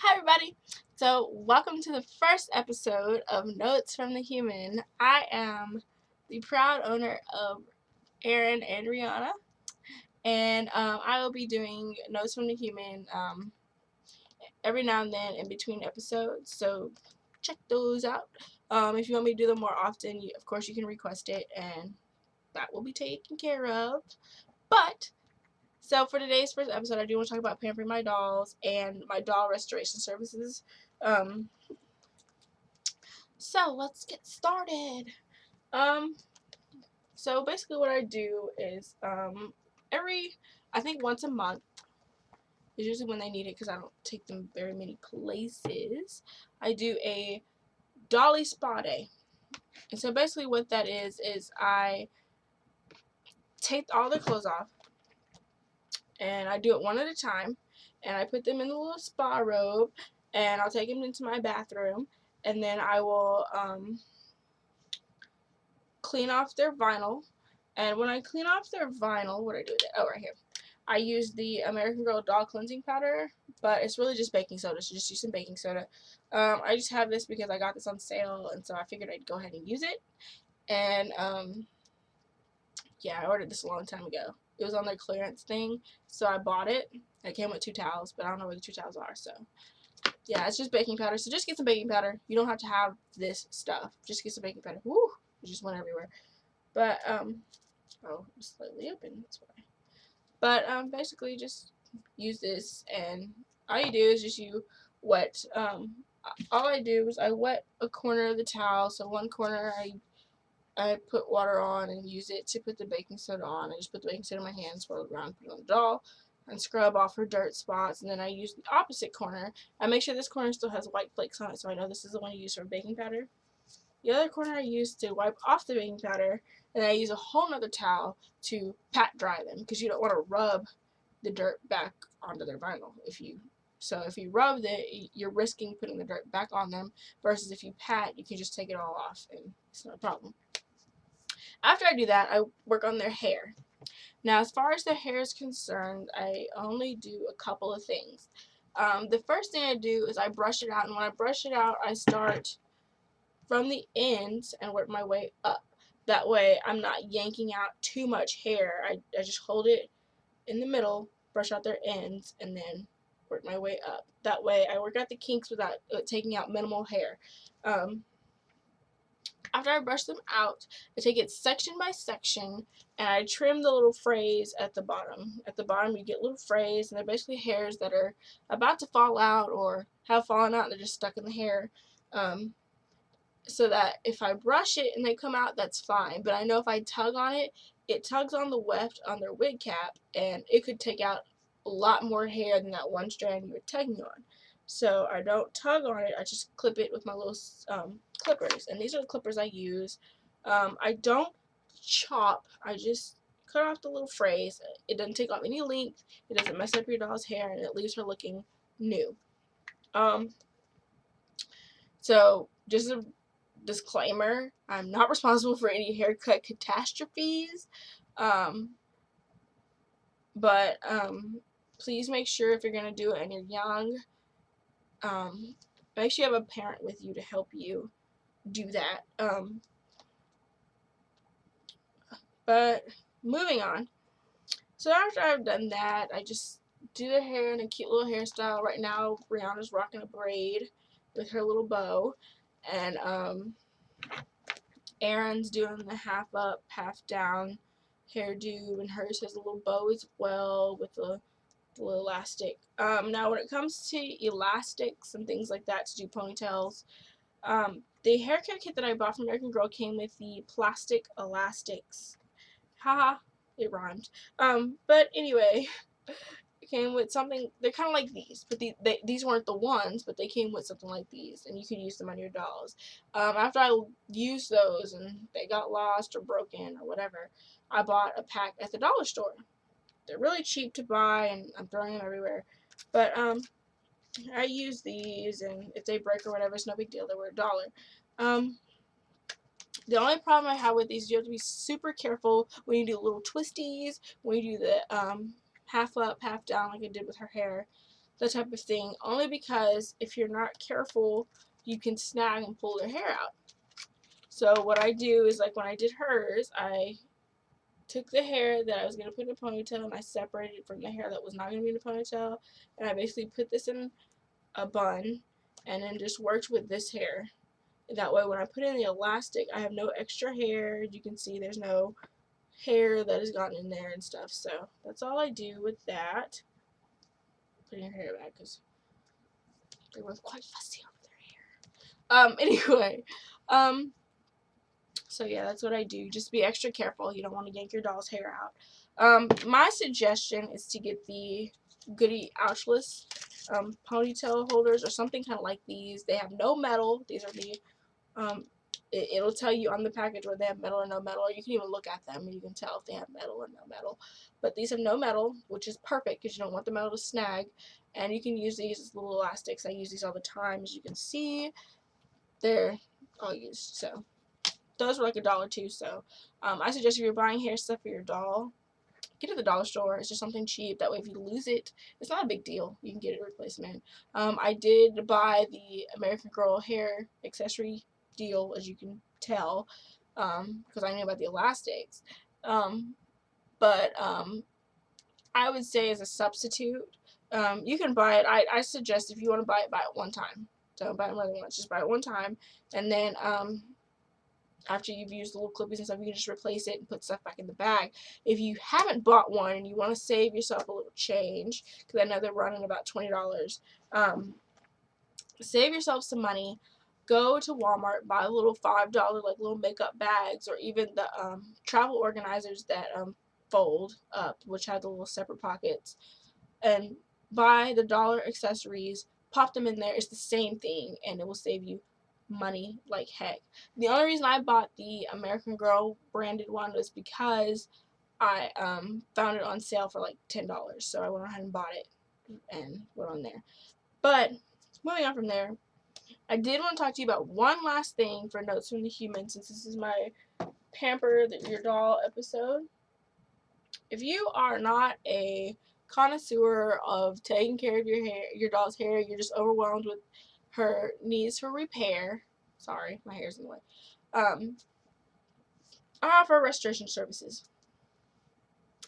Hi everybody! So welcome to the first episode of Notes from the Human. I am the proud owner of Aaron and Rihanna, and I will be doing Notes from the Human every now and then in between episodes, so check those out. If you want me to do them more often, of course you can request it and that will be taken care of. So for today's first episode, I do want to talk about pampering my dolls and my doll restoration services. Um, So let's get started. Um, so basically what I do is I think once a month is usually when they need it because I don't take them very many places. I do a dolly spa day. And so basically what that is I take all their clothes off and I do it one at a time and I put them in the little spa robe and I'll take them into my bathroom and then I will clean off their vinyl. And when I clean off their vinyl, what do I do with it? Oh, right here. I use the American Girl doll cleansing powder, but it's really just baking soda, so just use some baking soda. I just have this because I got this on sale, and so I figured I'd go ahead and use it. And yeah, I ordered this a long time ago. It was on their clearance thing, so I bought it. It came with 2 towels, but I don't know where the 2 towels are, so yeah, it's just baking powder. So just get some baking powder. You don't have to have this stuff. Just get some baking powder. Woo! It just went everywhere. But oh, it's slightly open. That's why. But basically just use this, and all you do is just you wet. All I do is I wet a corner of the towel. So one corner I put water on and use it to put the baking soda on. I just put the baking soda in my hand, swirl it around, put it on the doll, and scrub off her dirt spots. And then I use the opposite corner. I make sure this corner still has white flakes on it, so I know this is the one you use for baking powder. The other corner I use to wipe off the baking powder, and I use a whole nother towel to pat dry them because you don't want to rub the dirt back onto their vinyl. If you rub it, you're risking putting the dirt back on them, versus if you pat, you can just take it all off and it's no problem. After I do that, I work on their hair. Now, as far as their hair is concerned, I only do a couple of things. The first thing I do is I brush it out, and when I brush it out, I start from the ends and work my way up. That way I'm not yanking out too much hair. I just hold it in the middle, brush out their ends, and then work my way up. That way I work out the kinks without taking out minimal hair. After I brush them out, I take it section by section and I trim the little frays at the bottom. At the bottom you get little frays, and they're basically hairs that are about to fall out or have fallen out and they're just stuck in the hair. So that if I brush it and they come out, that's fine. But I know if I tug on it, it tugs on the weft on their wig cap, and it could take out a lot more hair than that one strand you were tugging on. So I don't tug on it, I just clip it with my little clippers. And these are the clippers I use. I don't chop, I just cut off the little frays. It doesn't take off any length, it doesn't mess up your doll's hair, and it leaves her looking new. So just a disclaimer, I'm not responsible for any haircut catastrophes, but please make sure if you're going to do it and you're young, make sure you have a parent with you to help you do that. But moving on. So after I've done that, I just do their hair in a cute little hairstyle. Right now, Rihanna's rocking a braid with her little bow, and Aaron's doing the half up, half down hairdo, and hers has a little bow as well with the little elastic. Now when it comes to elastics and things like that to do ponytails, the haircut kit that I bought from American Girl came with the plastic elastics. Haha, it rhymed. But anyway, it came with something, they're kind of like these, but these weren't the ones, but they came with something like these, and you could use them on your dolls. After I used those and they got lost or broken or whatever, I bought a pack at the dollar store. They're really cheap to buy, and I'm throwing them everywhere. But I use these, and if they break or whatever, it's no big deal. They were $1. The only problem I have with these, you have to be super careful when you do little twisties, when you do the half up, half down like I did with her hair. that type of thing, only because if you're not careful, you can snag and pull their hair out. So what I do is, like when I did hers, I took the hair that I was going to put in a ponytail and I separated it from the hair that was not going to be in a ponytail, and I basically put this in a bun and then just worked with this hair. That way when I put in the elastic, I have no extra hair. You can see there's no hair that has gotten in there and stuff. So that's all I do with that. Putting her hair back because they were quite fussy over their hair. Anyway, so yeah, that's what I do. Just be extra careful. You don't want to yank your doll's hair out. My suggestion is to get the Goody Ouchless ponytail holders or something kind of like these. They have no metal. These are the it'll tell you on the package whether they have metal or no metal, or you can even look at them and you can tell if they have metal or no metal. But these have no metal, which is perfect because you don't want the metal to snag, and you can use these as little elastics. I use these all the time. As you can see, they're all used. So those were like $1 too. So I suggest if you're buying hair stuff for your doll, get it at the dollar store. It's just something cheap. That way if you lose it, it's not a big deal. You can get a replacement. I did buy the American Girl hair accessory deal, as you can tell, because I knew about the elastics. But I would say as a substitute, you can buy it. I suggest if you want to buy it one time. Don't buy it more than once. Just buy it one time, and then after you've used the little clippies and stuff, you can just replace it and put stuff back in the bag. If you haven't bought one and you want to save yourself a little change, because I know they're running about $20, save yourself some money. Go to Walmart, buy a little $5 like little makeup bags, or even the travel organizers that fold up, which have the little separate pockets, and buy the dollar accessories. Pop them in there. It's the same thing, and it will save you money like heck. The only reason I bought the American Girl branded one was because I found it on sale for like $10, so I went ahead and bought it and went on there. But moving on from there, I did want to talk to you about one last thing for Notes from the Human, since this is my Pamper Your Doll episode. If you are not a connoisseur of taking care of your doll's hair, you're just overwhelmed with her needs for repair. Sorry, my hair's in the way. I offer restoration services.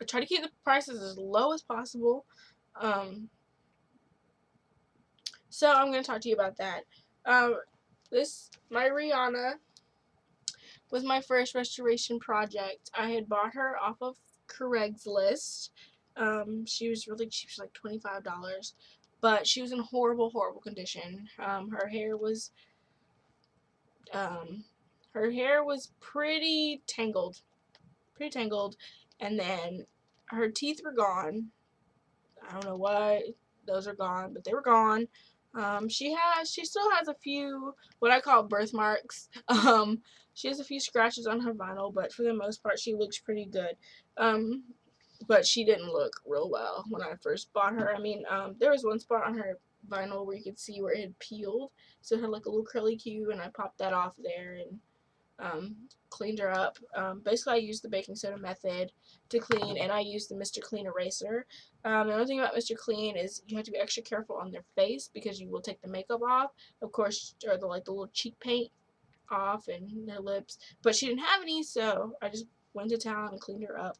I try to keep the prices as low as possible. So I'm going to talk to you about that. My Rihanna was my first restoration project. I had bought her off of Craigslist. She was really cheap. She was like $25. But she was in horrible, horrible condition. Her hair was pretty tangled. And then her teeth were gone. I don't know why those are gone, but they were gone. She still has a few what I call birthmarks. She has a few scratches on her vinyl, but for the most part, she looks pretty good. But she didn't look real well when I first bought her. I mean, there was one spot on her vinyl where you could see where it had peeled, so it had like a little curly cue, and I popped that off there and cleaned her up. Basically, I used the baking soda method to clean, and I used the Mr. Clean eraser. The only thing about Mr. Clean is you have to be extra careful on their face because you will take the makeup off, of course, or the little cheek paint off and their lips. But she didn't have any, so I just went to town and cleaned her up.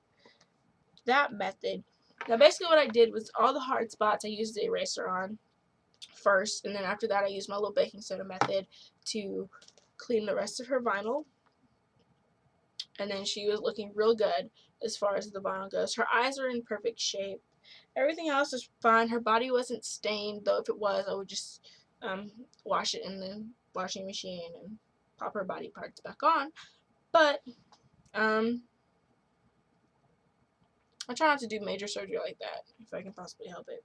That method. Now, basically, what I did was all the hard spots I used the eraser on first, and then after that, I used my little baking soda method to clean the rest of her vinyl. And then she was looking real good as far as the vinyl goes. Her eyes are in perfect shape. Everything else is fine. Her body wasn't stained, though if it was, I would just wash it in the washing machine and pop her body parts back on. But I try not to do major surgery like that if I can possibly help it.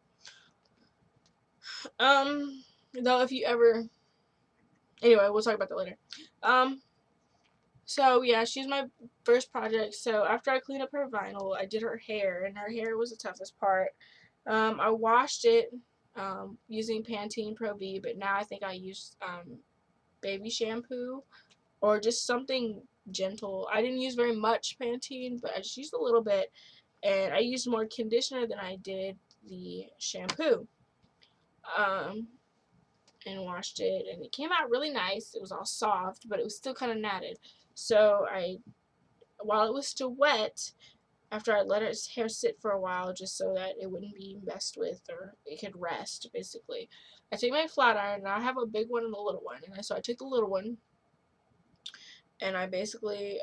Though if you ever, anyway, we'll talk about that later. So yeah, she's my first project. So after I cleaned up her vinyl, I did her hair, and her hair was the toughest part. I washed it using Pantene Pro V, but now I think I use baby shampoo or just something gentle. I didn't use very much Pantene, but I just used a little bit, and I used more conditioner than I did the shampoo. and washed it, and it came out really nice. It was all soft, but it was still kind of matted. So while it was still wet, after I let its hair sit for a while, just so that it wouldn't be messed with or it could rest, basically, I take my flat iron, and I have a big one and a little one, and so I took the little one, and I basically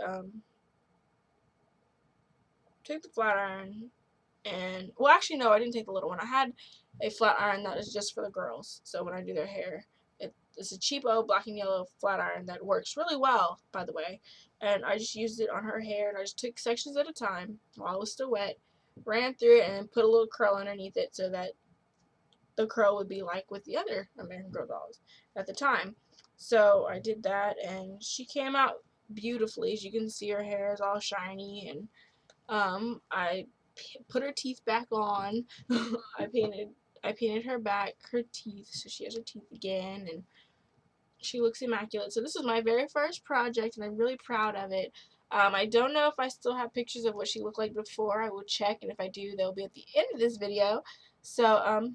took the flat iron. And, well, actually, no, I didn't take the little one. I had a flat iron that is just for the girls. So when I do their hair, it's a cheapo black and yellow flat iron that works really well, by the way. And I just used it on her hair, and I just took sections at a time while it was still wet, ran through it, and then put a little curl underneath it so that the curl would be like with the other American Girl dolls at the time. So I did that, and she came out beautifully. As you can see, her hair is all shiny, and I put her teeth back on. I painted her back, her teeth, so she has her teeth again, and she looks immaculate. So this is my very first project, and I'm really proud of it. I don't know if I still have pictures of what she looked like before. I will check, and if I do, they'll be at the end of this video. So,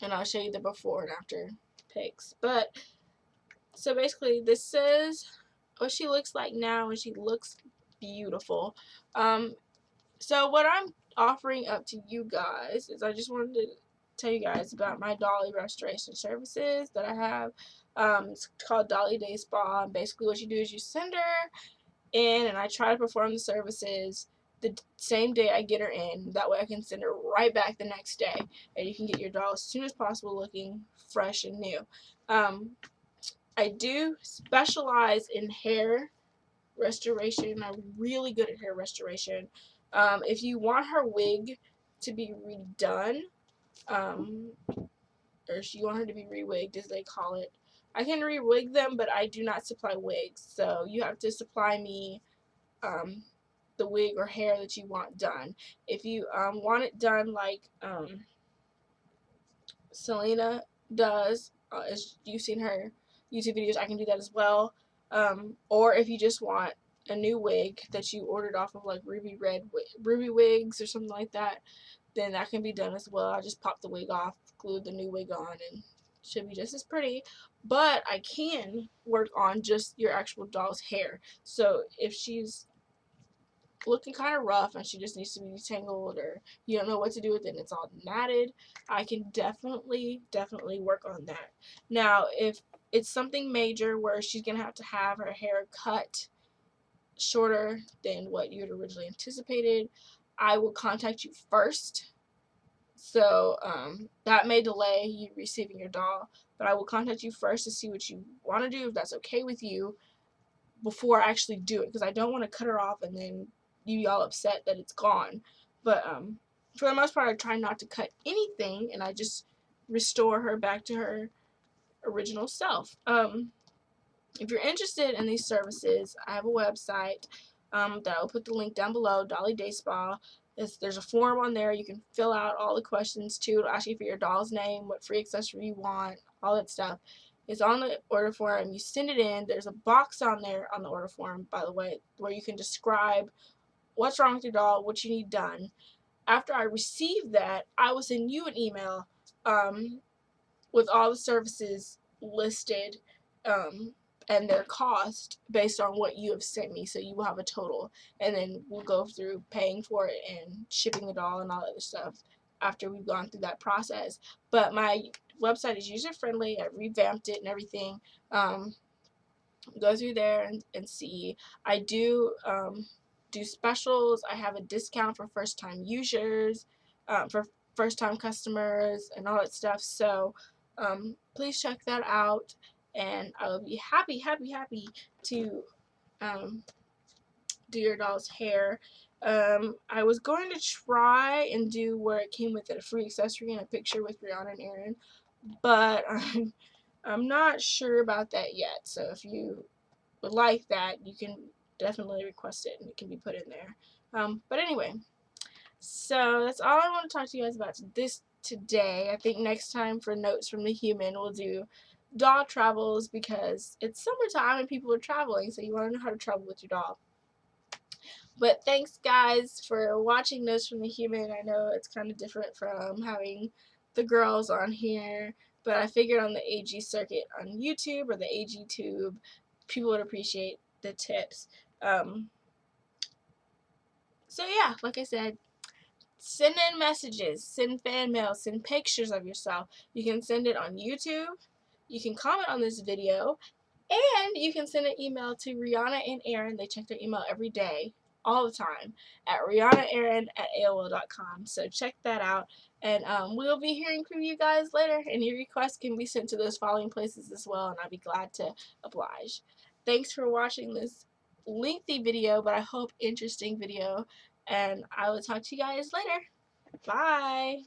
and I'll show you the before and after pics. But, so basically, this is what she looks like now, and she looks beautiful. So what I'm offering up to you guys is I just wanted to tell you guys about my dolly restoration services that I have. It's called Dolly Day Spa. And basically what you do is you send her in, and I try to perform the services the same day I get her in. That way I can send her right back the next day, and you can get your doll as soon as possible looking fresh and new. I do specialize in hair restoration. I'm really good at hair restoration. If you want her wig to be redone, or if you want her to be rewigged, as they call it, I can rewig them, but I do not supply wigs. So you have to supply me the wig or hair that you want done. If you want it done like Selena does, as you've seen her YouTube videos, I can do that as well. Or if you just want a new wig that you ordered off of like Ruby Wigs or something like that, then that can be done as well. I just pop the wig off, glue the new wig on, and it should be just as pretty. But I can work on just your actual doll's hair. So if she's looking kind of rough and she just needs to be detangled, or you don't know what to do with it and it's all matted, I can definitely work on that. Now, if it's something major where she's gonna have her hair cut shorter than what you had originally anticipated, I will contact you first. So that may delay you receiving your doll, but I will contact you first to see what you want to do, if that's okay with you, before I actually do it, because I don't want to cut her off and then you be all upset that it's gone. But for the most part, I try not to cut anything, and I just restore her back to her original self. If you're interested in these services, I have a website that I'll put the link down below, Dolly Day Spa. There's a form on there. You can fill out all the questions too. It'll ask you for your doll's name, what free accessory you want, all that stuff. It's on the order form. You send it in. There's a box on there on the order form, by the way, where you can describe what's wrong with your doll, what you need done. After I receive that, I will send you an email with all the services listed and their cost based on what you have sent me. So you will have a total, and then we'll go through paying for it and shipping the doll and all that other stuff after we've gone through that process. But my website is user friendly. I revamped it and everything. Go through there and see. I do do specials. I have a discount for first time users, for first time customers, and all that stuff. So please check that out, and I will be happy to do your doll's hair. I was going to try and do where it came with a free accessory and a picture with Rihanna and Aaron, but I'm not sure about that yet. So if you would like that, you can definitely request it, and it can be put in there. But anyway, so that's all I want to talk to you guys about today. I think next time for Notes from the Human, we'll do doll travels, because it's summertime and people are traveling, so you want to know how to travel with your doll. But thanks guys for watching Notes from the Human. I know it's kind of different from having the girls on here, but I figured on the AG circuit on YouTube or the AG tube, people would appreciate the tips. So yeah, like I said, send in messages, send fan mail, send pictures of yourself. You can send it on YouTube. You can comment on this video, and you can send an email to Rihanna and Aaron. They check their email every day, all the time, at rihannaaaron@aol.com. So check that out. And we'll be hearing from you guys later. Any requests can be sent to those following places as well, and I'll be glad to oblige. Thanks for watching this lengthy video, but I hope interesting video. And I will talk to you guys later. Bye.